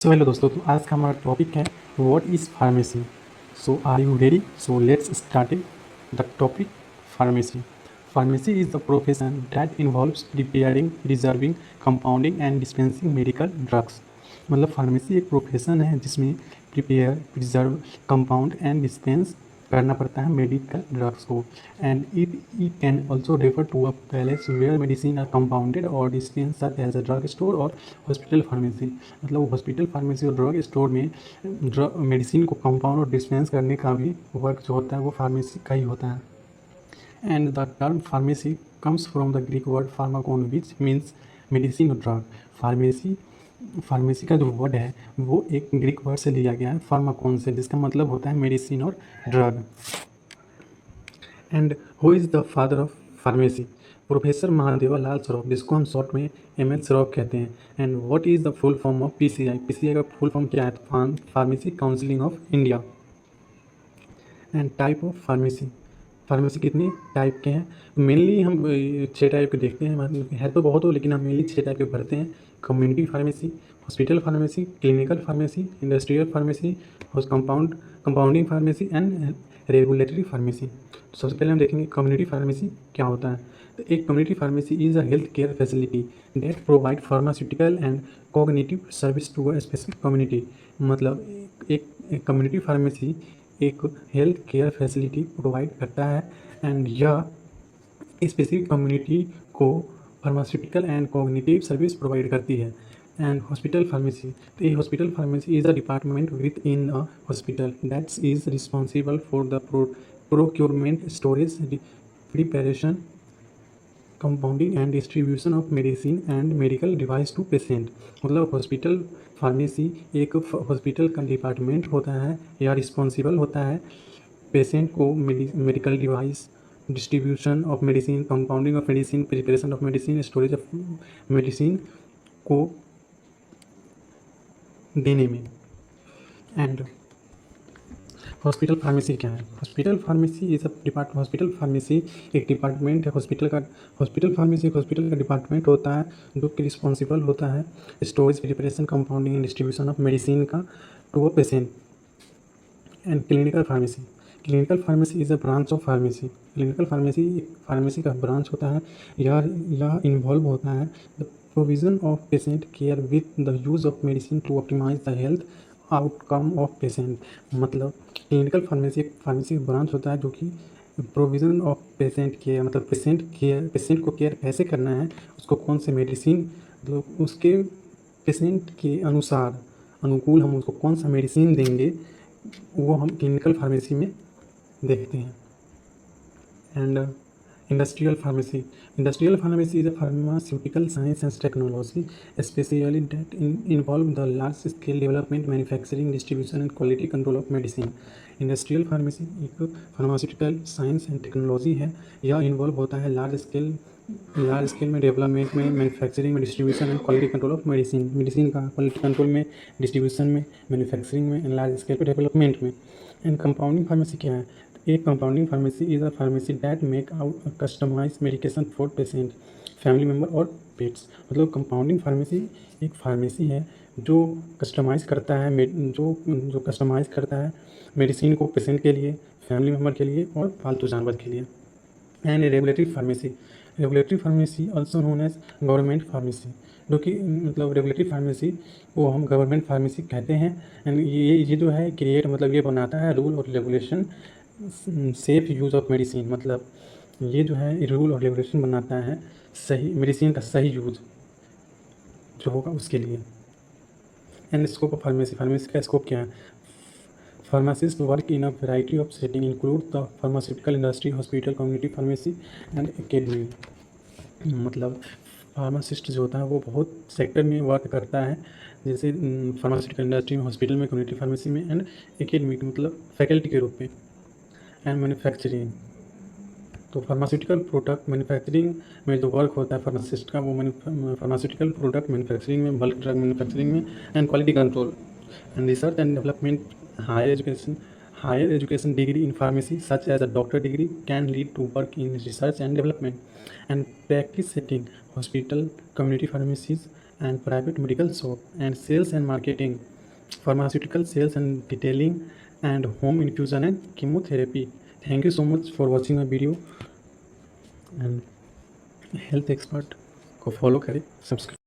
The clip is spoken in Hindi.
हेलो दोस्तों, तो आज का हमारा टॉपिक है what is pharmacy. So are you ready? So let's start the topic. Pharmacy pharmacy is the profession that involves preparing, preserving, compounding and dispensing medical drugs. मतलब फार्मेसी एक प्रोफेशन है जिसमें prepare, preserve, compound and dispense करना पड़ता है मेडिकल ड्रग्स को। And it can also refer to a place where medicine are compounded और dispense such as a drug store और हॉस्पिटल फार्मेसी। मतलब हॉस्पिटल फार्मेसी और ड्रग स्टोर में ड्रग मेडिसिन को कंपाउंड और डिस्पेंस करने का भी वर्क जो होता है वो फार्मेसी का ही होता है। And the term pharmacy comes from the Greek word pharmakon which means medicine और ड्रग। फार्मेसी फार्मेसी का जो वर्ड है वो एक ग्रीक वर्ड से लिया गया है, फार्माकोन से, जिसका मतलब होता है मेडिसिन और drug. And who is the father of pharmacy? Professor Mahadeva Lal Shroff, जिसको हम शॉर्ट में एम.एल. श्रॉफ कहते हैं। And what is the full form of PCI? PCI का फुल फॉर्म क्या है? Pharmacy counselling of India. And type of pharmacy, pharmacy कितने टाइप के हैं? मेनली हम 6 टाइप के देखते हैं, मतलब है तो बहुत हो, लेकिन हम मेनली 6 टाइप के पढ़ते हैं। Community pharmacy, hospital pharmacy, clinical pharmacy, industrial pharmacy, compounding pharmacy and regulatory pharmacy. तो सबसे पहले हम देखेंगे कम्युनिटी फार्मेसी क्या होता है। तो एक community pharmacy is a health care facility that provide pharmaceutical and cognitive service to a specific community. मतलब एक कम्युनिटी फार्मेसी एक हेल्थ केयर फैसिलिटी प्रोवाइड करता है एंड यह स्पेसिफिक कम्युनिटी को pharmaceutical and cognitive service provide करती है। एंड हॉस्पिटल फार्मेसी, तो ये hospital pharmacy is a department within a hospital that is responsible for the procurement, storage, preparation, compounding and distribution of medicine and medical device to patient. मतलब हॉस्पिटल फार्मेसी एक हॉस्पिटल का डिपार्टमेंट होता है या रिस्पॉन्सिबल होता है पेशेंट को medical device, distribution of medicine, compounding of medicine, preparation of medicine, storage of medicine को देने में। एंड हॉस्पिटल फार्मेसी क्या है? Hospital pharmacy is a depart hospital pharmacy एक डिपार्टमेंट है हॉस्पिटल का। हॉस्पिटल फार्मेसी एक हॉस्पिटल का डिपार्टमेंट होता है जो कि रिस्पॉन्सिबल होता है storage, preparation, compounding and distribution of medicine का to a patient. And clinical pharmacy, clinical pharmacy is a branch of pharmacy. Clinical pharmacy एक फार्मेसी का ब्रांच होता है। यह इन्वॉल्व होता है the provision of patient care with the use of medicine to optimise the health outcome of patient. मतलब क्लिनिकल फार्मेसी एक फार्मेसी का ब्रांच होता है जो कि प्रोविज़न ऑफ पेशेंट केयर, मतलब पेशेंट को केयर कैसे करना है, उसको कौन से मेडिसिन, मतलब उसके पेशेंट के अनुकूल हम उसको कौन सा मेडिसिन देंगे, वो हम क्लिनिकल फार्मेसी में देखते हैं। And industrial pharmacy, industrial pharmacy is a pharmaceutical science and technology specially that involve the large scale development, manufacturing, distribution and quality control of medicine. Industrial pharmacy एक फार्मास्यूटिकल साइंस एंड टेक्नोलॉजी है। यह इन्वॉल्व होता है लार्ज स्केल में डेवलपमेंट में, मैन्युफैक्चरिंग में, distribution and quality control of medicine का क्वालिटी कंट्रोल में, डिस्ट्रीब्यूशन में, मैन्युफैक्चरिंग में एंड लार्ज स्केल पे डेवलपमेंट में। एंड कंपाउंडिंग फार्मेसी क्या है? एक compounding pharmacy is a pharmacy that make out customise medication for patient, family member और पेट्स। मतलब कंपाउंडिंग फार्मेसी एक फार्मेसी है जो कस्टमाइज़ करता है जो कस्टमाइज़ करता है मेडिसिन को पेशेंट के लिए, फैमिली मेम्बर के लिए और पालतू जानवर के लिए। And regulatory pharmacy, regulatory pharmacy also known as government pharmacy, जो कि मतलब रेगुलेटरी फार्मेसी वो हम गवर्नमेंट फार्मेसी कहते हैं। एंड ये जो है क्रिएट, मतलब ये बनाता है रूल और regulation safe use of medicine. मतलब ये जो है रूल और रेगुलेशन बनाता है सही मेडिसिन का सही यूज़ जो होगा उसके लिए। And scope of pharmacy, pharmacy का स्कोप क्या है? Pharmacists work in a variety of settings, include the pharmaceutical industry, hospital, community pharmacy and academy। मतलब फार्मासिस्ट जो होता है वो बहुत सेक्टर में वर्क करता है, जैसे फार्मास्यूटिकल इंडस्ट्री में, हॉस्पिटल में, कम्युनिटी फार्मेसी में एंड एकेडमिक, मतलब फैकल्टी के रूप में। एंड मैन्युफैक्चरिंग, तो फार्मास्यूटिकल प्रोडक्ट मैन्युफैक्चरिंग में जो वर्क होता है फार्मासिस्ट का वो फार्मास्यूटिकल प्रोडक्ट मैन्युफैक्चरिंग में, बल्क ड्रग मैन्युफैक्चरिंग में and quality control and research and development. Higher education degree in pharmacy such as a doctor degree can lead to work in research and development। And practice setting, hospital, community pharmacies and private medical shop and sales and marketing। pharmaceutical sales and detailing, and home infusion and chemotherapy. Thank you so much for watching my video, and health expert को फॉलो करें, सब्सक्राइब